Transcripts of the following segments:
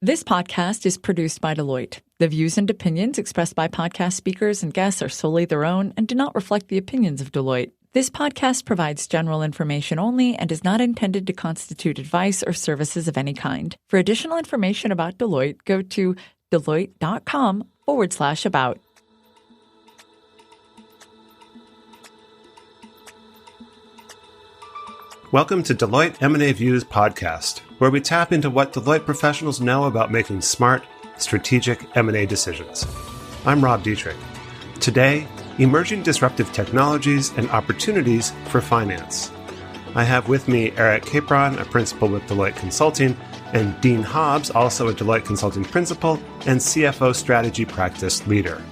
This podcast is produced by Deloitte. The views and opinions expressed by podcast speakers and guests are solely their own and do not reflect the opinions of Deloitte. This podcast provides general information only and is not intended to constitute advice or services of any kind. For additional information about Deloitte, go to deloitte.com/about. Welcome to Deloitte M&A Views podcast, where we tap into what Deloitte professionals know about making smart, strategic M&A decisions. I'm Rob Dietrich. Today, emerging disruptive technologies and opportunities for finance. I have with me Eric Capron, a principal with Deloitte Consulting, and Dean Hobbs, also a Deloitte Consulting principal and CFO strategy practice leader.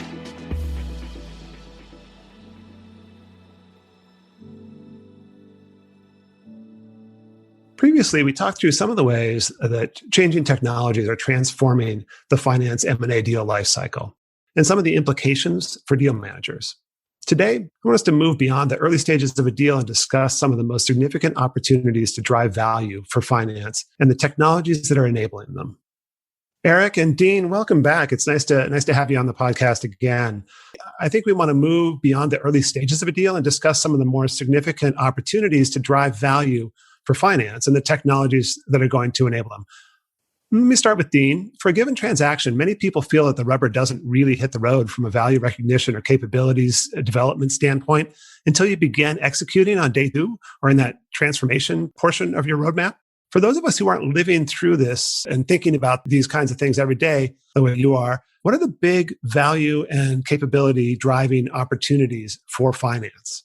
Previously, we talked through some of the ways that changing technologies are transforming the finance M&A deal lifecycle and some of the implications for deal managers. Today, I want us to move beyond the early stages of a deal and discuss some of the most significant opportunities to drive value for finance and the technologies that are enabling them. Eric and Dean, welcome back. It's nice to have you on the podcast again. I think we want to move beyond the early stages of a deal and discuss some of the more significant opportunities to drive value for finance and the technologies that are going to enable them. Let me start with Dean. For a given transaction, many people feel that the rubber doesn't really hit the road from a value recognition or capabilities development standpoint until you begin executing on day two or in that transformation portion of your roadmap. For those of us who aren't living through this and thinking about these kinds of things every day the way you are, what are the big value and capability driving opportunities for finance?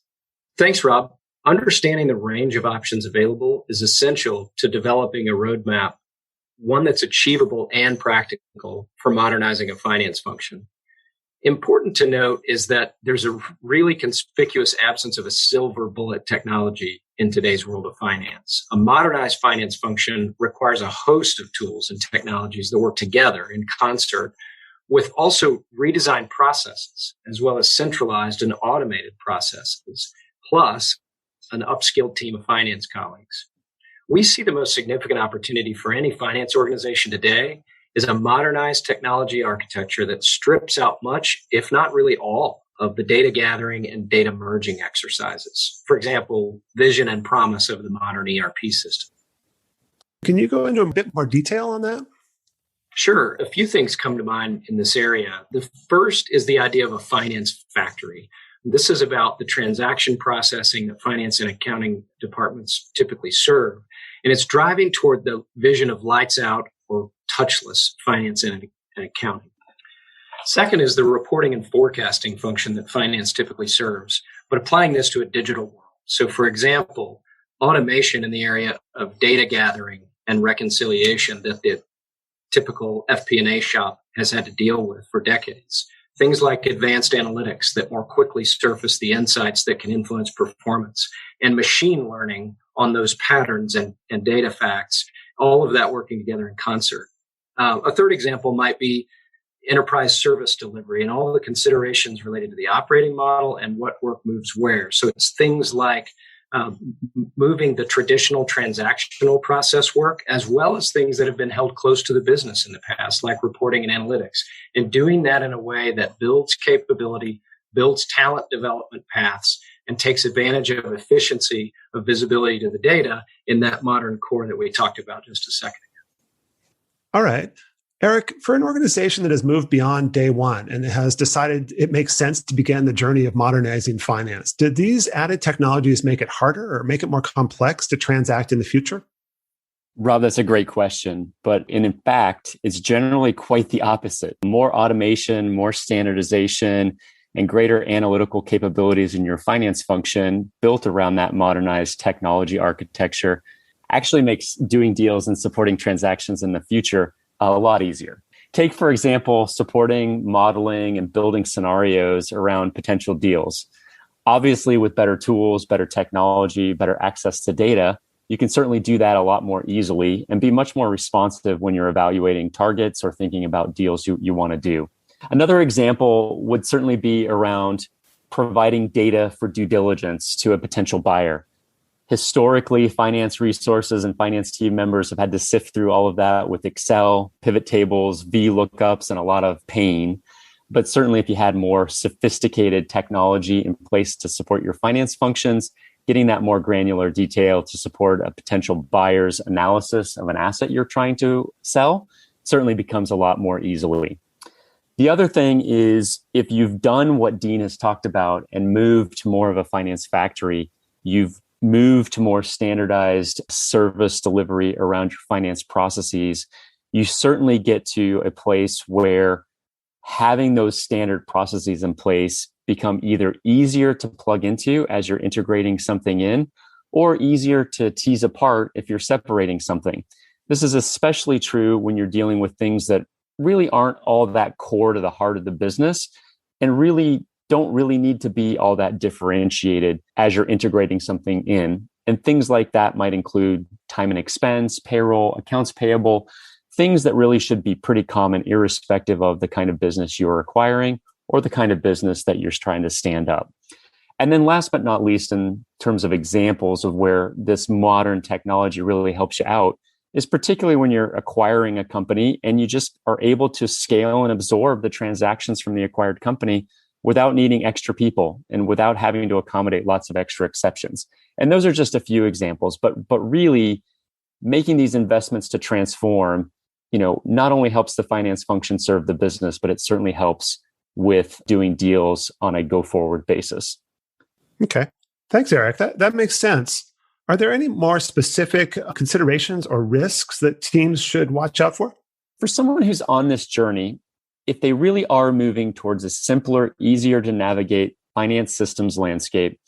Thanks, Rob. Understanding the range of options available is essential to developing a roadmap, one that's achievable and practical for modernizing a finance function. Important to note is that there's a really conspicuous absence of a silver bullet technology in today's world of finance. A modernized finance function requires a host of tools and technologies that work together in concert with also redesigned processes, as well as centralized and automated processes, plus an upskilled team of finance colleagues. We see the most significant opportunity for any finance organization today is a modernized technology architecture that strips out much, if not really all, of the data gathering and data merging exercises. For example, vision and promise of the modern ERP system. Can you go into a bit more detail on that? Sure. A few things come to mind in this area. The first is the idea of a finance factory. This is about the transaction processing that finance and accounting departments typically serve. And it's driving toward the vision of lights out or touchless finance and accounting. Second is the reporting and forecasting function that finance typically serves, but applying this to a digital world. So for example, automation in the area of data gathering and reconciliation that the typical FP&A shop has had to deal with for decades. Things like advanced analytics that more quickly surface the insights that can influence performance, and machine learning on those patterns and data facts, all of that working together in concert. A third example might be enterprise service delivery and all the considerations related to the operating model and what work moves where. So it's things like moving the traditional transactional process work, as well as things that have been held close to the business in the past, like reporting and analytics, and doing that in a way that builds capability, builds talent development paths, and takes advantage of efficiency of visibility to the data in that modern core that we talked about just a second ago. All right. Eric, for an organization that has moved beyond day one and has decided it makes sense to begin the journey of modernizing finance, did these added technologies make it harder or make it more complex to transact in the future? Rob, that's a great question. But in fact, it's generally quite the opposite. More automation, more standardization, and greater analytical capabilities in your finance function built around that modernized technology architecture actually makes doing deals and supporting transactions in the future a lot easier. Take, for example, supporting modeling and building scenarios around potential deals. Obviously, with better tools, better technology, better access to data, you can certainly do that a lot more easily and be much more responsive when you're evaluating targets or thinking about deals you want to do. Another example would certainly be around providing data for due diligence to a potential buyer. Historically, finance resources and finance team members have had to sift through all of that with Excel, pivot tables, VLOOKUPs, and a lot of pain. But certainly if you had more sophisticated technology in place to support your finance functions, getting that more granular detail to support a potential buyer's analysis of an asset you're trying to sell certainly becomes a lot more easily. The other thing is, if you've done what Dean has talked about and moved to more of a finance factory, you've moved to more standardized service delivery around your finance processes, you certainly get to a place where having those standard processes in place become either easier to plug into as you're integrating something in, or easier to tease apart if you're separating something. This is especially true when you're dealing with things that really aren't all that core to the heart of the business and really don't really need to be all that differentiated as you're integrating something in. And things like that might include time and expense, payroll, accounts payable, things that really should be pretty common irrespective of the kind of business you're acquiring or the kind of business that you're trying to stand up. And then last but not least, in terms of examples of where this modern technology really helps you out, is particularly when you're acquiring a company and you just are able to scale and absorb the transactions from the acquired company without needing extra people and without having to accommodate lots of extra exceptions. And those are just a few examples, but really making these investments to transform, not only helps the finance function serve the business, but it certainly helps with doing deals on a go-forward basis. Okay. Thanks, Eric. That makes sense. Are there any more specific considerations or risks that teams should watch out for? For someone who's on this journey, if they really are moving towards a simpler, easier to navigate finance systems landscape,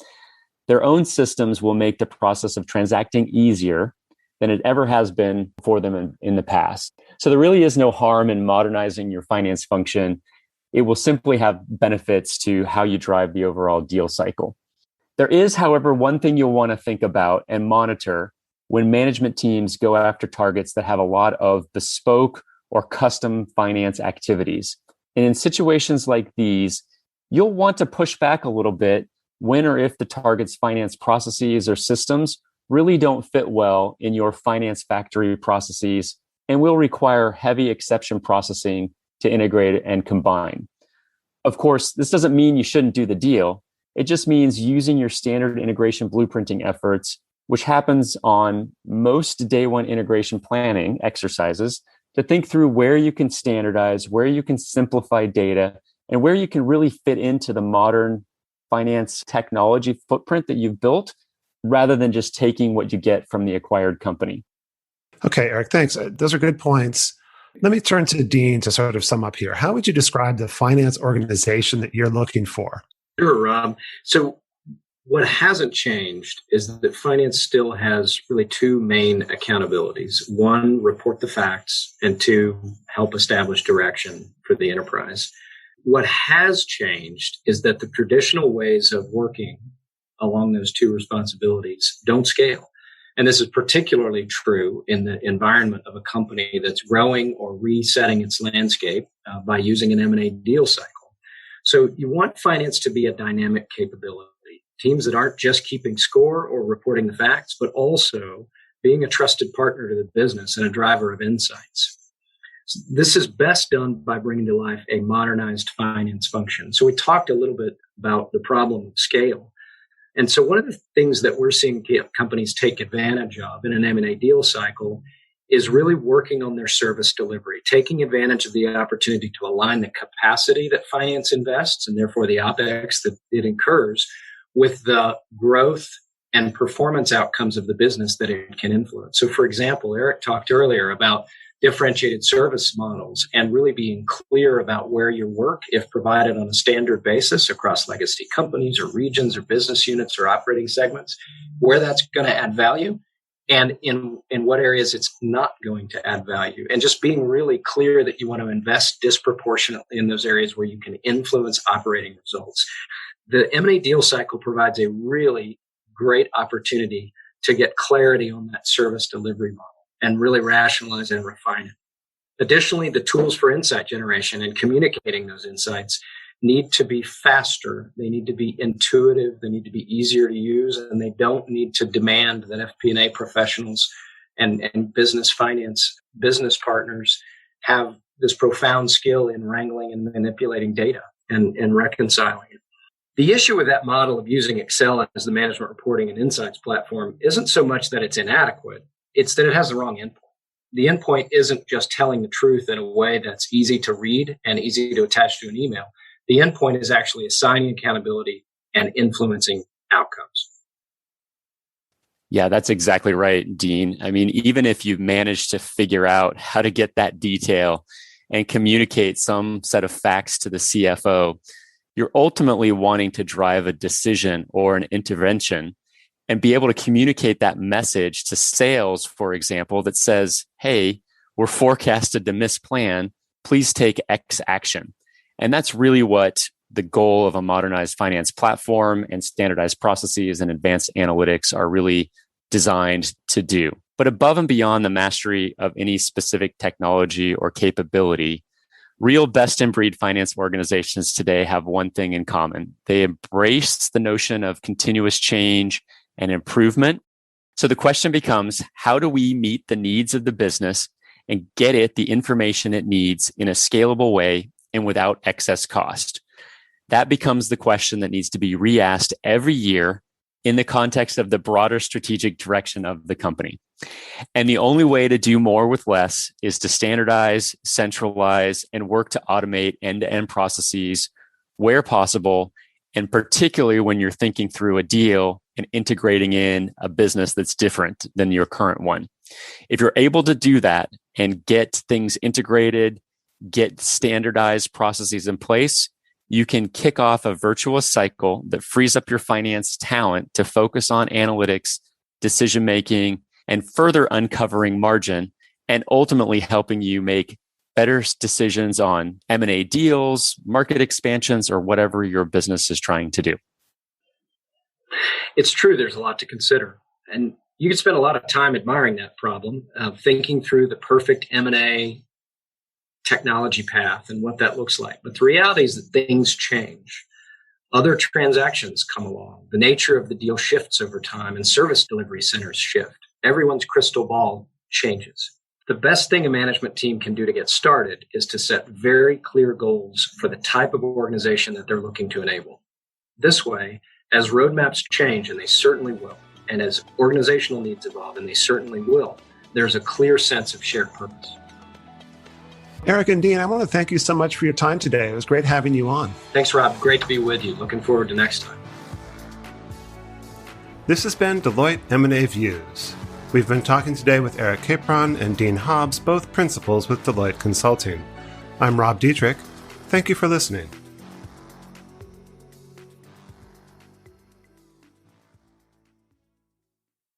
their own systems will make the process of transacting easier than it ever has been for them in the past. So there really is no harm in modernizing your finance function. It will simply have benefits to how you drive the overall deal cycle. There is, however, one thing you'll want to think about and monitor when management teams go after targets that have a lot of bespoke or custom finance activities. And in situations like these, you'll want to push back a little bit when or if the target's finance processes or systems really don't fit well in your finance factory processes and will require heavy exception processing to integrate and combine. Of course, this doesn't mean you shouldn't do the deal. It just means using your standard integration blueprinting efforts, which happens on most day one integration planning exercises, to think through where you can standardize, where you can simplify data, and where you can really fit into the modern finance technology footprint that you've built, rather than just taking what you get from the acquired company. Okay, Eric, thanks. Those are good points. Let me turn to Dean to sort of sum up here. How would you describe the finance organization that you're looking for? Sure, Rob. So what hasn't changed is that finance still has really two main accountabilities. One, report the facts, and two, help establish direction for the enterprise. What has changed is that the traditional ways of working along those two responsibilities don't scale. And this is particularly true in the environment of a company that's growing or resetting its landscape by using an M&A deal cycle. So you want finance to be a dynamic capability. Teams that aren't just keeping score or reporting the facts, but also being a trusted partner to the business and a driver of insights. This is best done by bringing to life a modernized finance function. So we talked a little bit about the problem of scale. And so one of the things that we're seeing companies take advantage of in an M&A deal cycle is really working on their service delivery, taking advantage of the opportunity to align the capacity that finance invests and therefore the OpEx that it incurs with the growth and performance outcomes of the business that it can influence. So for example, Eric talked earlier about differentiated service models and really being clear about where your work, if provided on a standard basis across legacy companies or regions or business units or operating segments, where that's going to add value and in what areas it's not going to add value. And just being really clear that you want to invest disproportionately in those areas where you can influence operating results. The M&A deal cycle provides a really great opportunity to get clarity on that service delivery model and really rationalize and refine it. Additionally, the tools for insight generation and communicating those insights need to be faster. They need to be intuitive. They need to be easier to use, and they don't need to demand that FP&A professionals and business finance business partners have this profound skill in wrangling and manipulating data and reconciling it. The issue with that model of using Excel as the management reporting and insights platform isn't so much that it's inadequate, it's that it has the wrong endpoint. The endpoint isn't just telling the truth in a way that's easy to read and easy to attach to an email. The endpoint is actually assigning accountability and influencing outcomes. Yeah, that's exactly right, Dean. I mean, even if you've managed to figure out how to get that detail and communicate some set of facts to the CFO, you're ultimately wanting to drive a decision or an intervention and be able to communicate that message to sales, for example, that says, hey, we're forecasted to miss plan. Please take X action. And that's really what the goal of a modernized finance platform and standardized processes and advanced analytics are really designed to do. But above and beyond the mastery of any specific technology or capability, real best-in-breed finance organizations today have one thing in common. They embrace the notion of continuous change and improvement. So the question becomes, how do we meet the needs of the business and get it the information it needs in a scalable way and without excess cost? That becomes the question that needs to be re-asked every year in the context of the broader strategic direction of the company. And the only way to do more with less is to standardize, centralize, and work to automate end-to-end processes where possible, and particularly when you're thinking through a deal and integrating in a business that's different than your current one. If you're able to do that and get things integrated, get standardized processes in place, you can kick off a virtuous cycle that frees up your finance talent to focus on analytics, decision-making, and further uncovering margin, and ultimately helping you make better decisions on M&A deals, market expansions, or whatever your business is trying to do. It's true, there's a lot to consider. And you could spend a lot of time admiring that problem, thinking through the perfect M&A technology path and what that looks like. But the reality is that things change. Other transactions come along. The nature of the deal shifts over time, and service delivery centers shift. Everyone's crystal ball changes. The best thing a management team can do to get started is to set very clear goals for the type of organization that they're looking to enable. This way, as roadmaps change, and they certainly will, and as organizational needs evolve, and they certainly will, there's a clear sense of shared purpose. Eric and Dean, I want to thank you so much for your time today. It was great having you on. Thanks, Rob. Great to be with you. Looking forward to next time. This has been Deloitte M&A Views. We've been talking today with Eric Capron and Dean Hobbs, both principals with Deloitte Consulting. I'm Rob Dietrich. Thank you for listening.